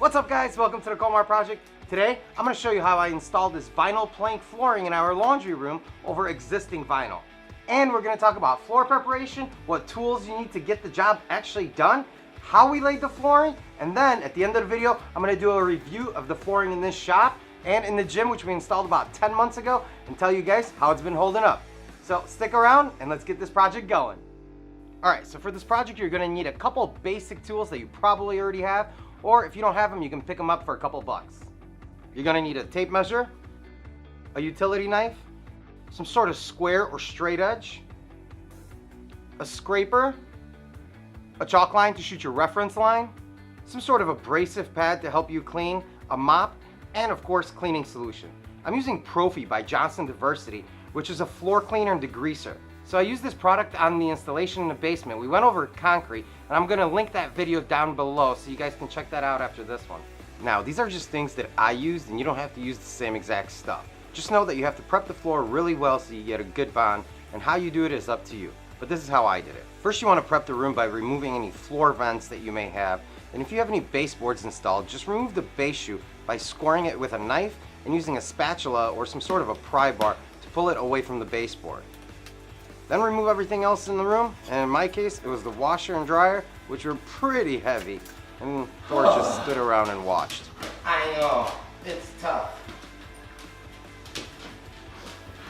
What's up guys, welcome to the Komar Project. Today, I'm going to show you how I installed this vinyl plank flooring in our laundry room over existing vinyl. And we're going to talk about floor preparation, what tools you need to get the job actually done, how we laid the flooring, and then at the end of the video, I'm going to do a review of the flooring in this shop and in the gym, which we installed about 10 months ago, and tell you guys how it's been holding up. So stick around and let's get this project going. Alright, so for this project, you're going to need a couple basic tools that you probably already have, or if you don't have them, you can pick them up for a couple bucks. You're going to need a tape measure, a utility knife, some sort of square or straight edge, a scraper, a chalk line to shoot your reference line, some sort of abrasive pad to help you clean, a mop, and of course cleaning solution. I'm using Profi by Johnson Diversity, which is a floor cleaner and degreaser. So I used this product on the installation in the basement. We went over concrete, and I'm gonna link that video down below so you guys can check that out after this one. Now, these are just things that I used, and you don't have to use the same exact stuff. Just know that you have to prep the floor really well so you get a good bond, and how you do it is up to you. But this is how I did it. First, you wanna prep the room by removing any floor vents that you may have, and if you have any baseboards installed, just remove the base shoe by scoring it with a knife and using a spatula or some sort of a pry bar to pull it away from the baseboard. Then remove everything else in the room, and in my case, it was the washer and dryer, which were pretty heavy, and Thor just stood around and watched. I know, it's tough.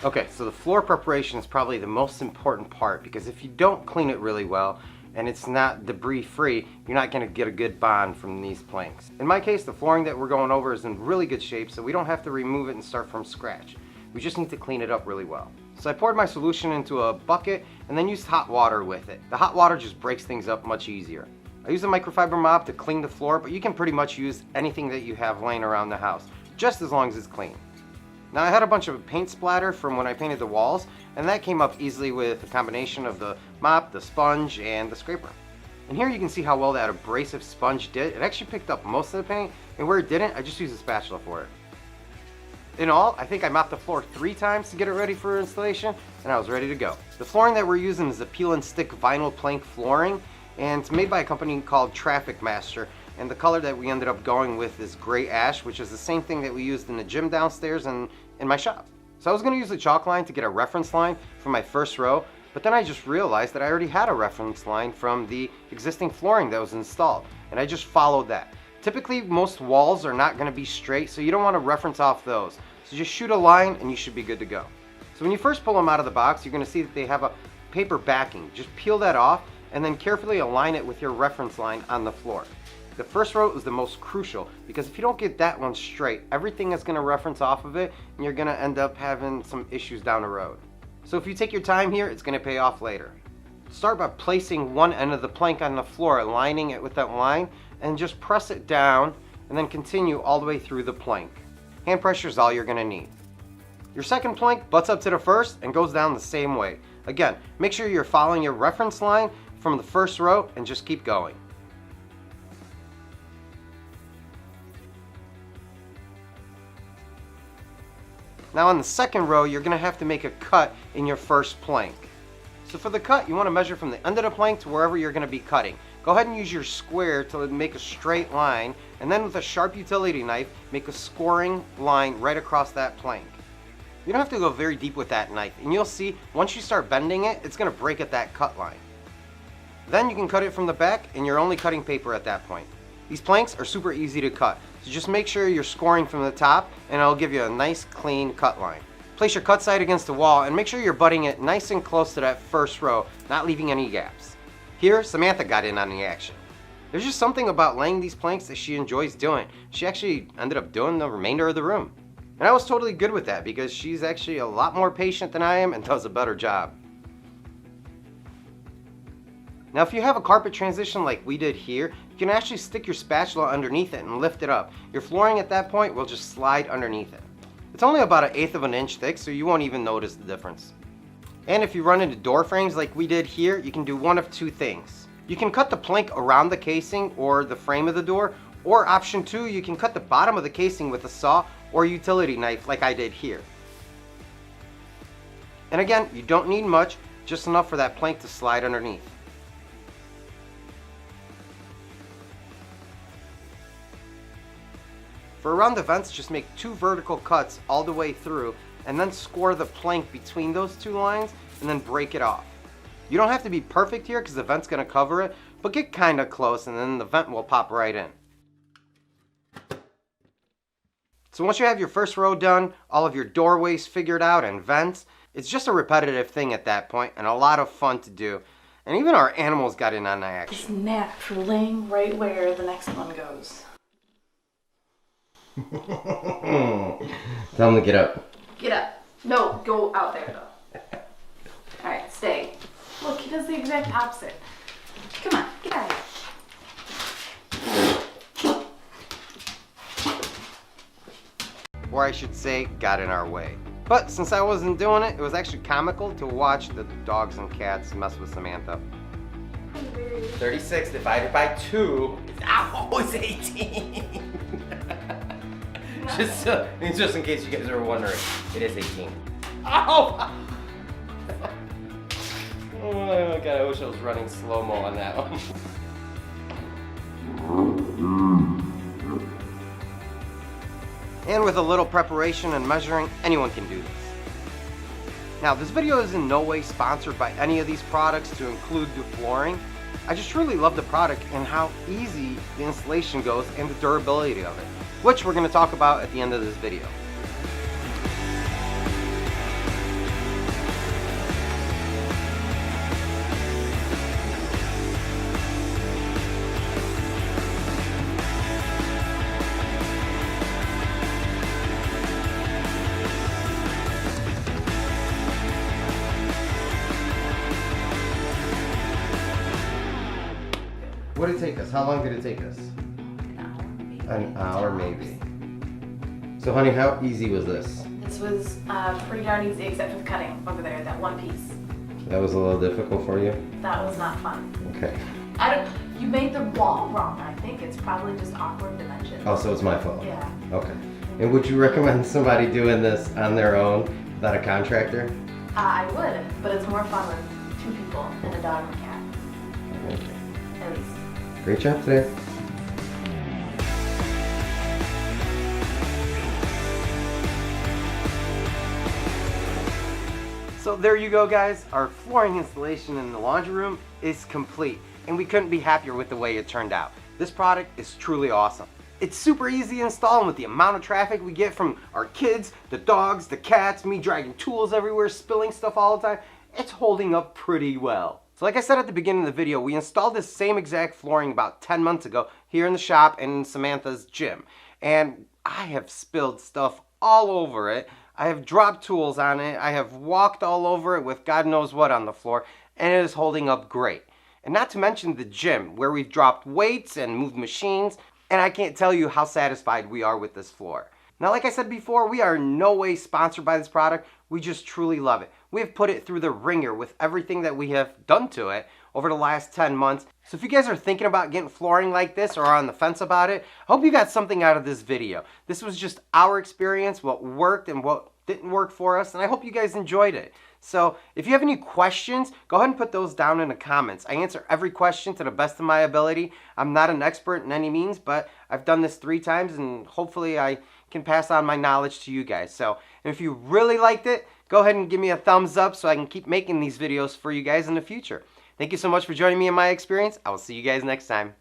Okay, so the floor preparation is probably the most important part, because if you don't clean it really well, and it's not debris free, you're not gonna get a good bond from these planks. In my case, the flooring that we're going over is in really good shape, so we don't have to remove it and start from scratch. We just need to clean it up really well. So I poured my solution into a bucket and then used hot water with it. The hot water just breaks things up much easier. I used a microfiber mop to clean the floor, but you can pretty much use anything that you have laying around the house, just as long as it's clean. Now I had a bunch of paint splatter from when I painted the walls, and that came up easily with a combination of the mop, the sponge, and the scraper. And here you can see how well that abrasive sponge did. It actually picked up most of the paint, and where it didn't, I just used a spatula for it. In all, I think I mopped the floor 3 times to get it ready for installation, and I was ready to go. The flooring that we're using is a peel and stick vinyl plank flooring, and it's made by a company called Traffic Master, and the color that we ended up going with is gray ash, which is the same thing that we used in the gym downstairs and in my shop. So I was going to use the chalk line to get a reference line for my first row, but then I just realized that I already had a reference line from the existing flooring that was installed, and I just followed that. Typically, most walls are not going to be straight, so you don't want to reference off those. So just shoot a line and you should be good to go. So when you first pull them out of the box, you're going to see that they have a paper backing. Just peel that off and then carefully align it with your reference line on the floor. The first row is the most crucial, because if you don't get that one straight, everything is going to reference off of it and you're going to end up having some issues down the road. So if you take your time here, it's going to pay off later. Start by placing one end of the plank on the floor, aligning it with that line, and just press it down and then continue all the way through the plank. Hand pressure is all you're going to need. Your second plank butts up to the first and goes down the same way. Again, make sure you're following your reference line from the first row and just keep going. Now on the second row, you're going to have to make a cut in your first plank. So for the cut, you want to measure from the end of the plank to wherever you're going to be cutting. Go ahead and use your square to make a straight line, and then with a sharp utility knife, make a scoring line right across that plank. You don't have to go very deep with that knife, and you'll see once you start bending it, it's going to break at that cut line. Then you can cut it from the back, and you're only cutting paper at that point. These planks are super easy to cut, so just make sure you're scoring from the top, and it'll give you a nice clean cut line. Place your cut side against the wall, and make sure you're butting it nice and close to that first row, not leaving any gaps. Here, Samantha got in on the action. There's just something about laying these planks that she enjoys doing. She actually ended up doing the remainder of the room. And I was totally good with that, because she's actually a lot more patient than I am and does a better job. Now if you have a carpet transition like we did here, you can actually stick your spatula underneath it and lift it up. Your flooring at that point will just slide underneath it. It's only about 1/8 of an inch thick, so you won't even notice the difference. And if you run into door frames like we did here, you can do one of 2 things. You can cut the plank around the casing or the frame of the door, or option 2, you can cut the bottom of the casing with a saw or utility knife like I did here. And again, you don't need much, just enough for that plank to slide underneath. For around the vents, just make 2 vertical cuts all the way through and then score the plank between those 2 lines and then break it off. You don't have to be perfect here because the vent's going to cover it, but get kind of close and then the vent will pop right in. So once you have your first row done, all of your doorways figured out and vents, it's just a repetitive thing at that point and a lot of fun to do. And even our animals got in on the action. This knack for laying right where the next one goes. Tell them to get up. Get up. No, go out there though. Alright, stay. Look, he does the exact opposite. Come on, get out of here. Or I should say, got in our way. But since I wasn't doing it, it was actually comical to watch the dogs and cats mess with Samantha. 36 divided by 2 is always 18. just in case you guys are wondering, it is 18. Oh! Oh god, I wish I was running slow-mo on that one. And with a little preparation and measuring, anyone can do this. Now, this video is in no way sponsored by any of these products to include the flooring. I just truly love the product and how easy the installation goes and the durability of it, which we're going to talk about at the end of this video. What did it take us? How long did it take us? An hour maybe. So honey, how easy was this? This was pretty darn easy except for the cutting over there, that one piece. That was a little difficult for you? That was not fun. Okay. You made the wall wrong, I think. It's probably just awkward dimensions. Oh, so it's my fault? Yeah. Okay. And would you recommend somebody doing this on their own without a contractor? I would, but it's more fun with 2 people and a dog and a cat. Okay. At least. Great job today. So there you go, guys. Our flooring installation in the laundry room is complete, and we couldn't be happier with the way it turned out. This product is truly awesome. It's super easy to install, and with the amount of traffic we get from our kids, the dogs, the cats, me dragging tools everywhere, spilling stuff all the time, it's holding up pretty well. So like I said at the beginning of the video, we installed this same exact flooring about 10 months ago here in the shop and in Samantha's gym. And I have spilled stuff all over it. I have dropped tools on it. I have walked all over it with God knows what on the floor, and it is holding up great. And not to mention the gym, where we've dropped weights and moved machines, and I can't tell you how satisfied we are with this floor. Now, like I said before, we are in no way sponsored by this product. We just truly love it. We have put it through the ringer with everything that we have done to it over the last 10 months. So if you guys are thinking about getting flooring like this or are on the fence about it, I hope you got something out of this video. This was just our experience, what worked and what didn't work for us, and I hope you guys enjoyed it. So if you have any questions, go ahead and put those down in the comments. I answer every question to the best of my ability. I'm not an expert in any means, but I've done this 3 times, and hopefully I can pass on my knowledge to you guys. So if you really liked it, go ahead and give me a thumbs up so I can keep making these videos for you guys in the future. Thank you so much for joining me in my experience. I will see you guys next time.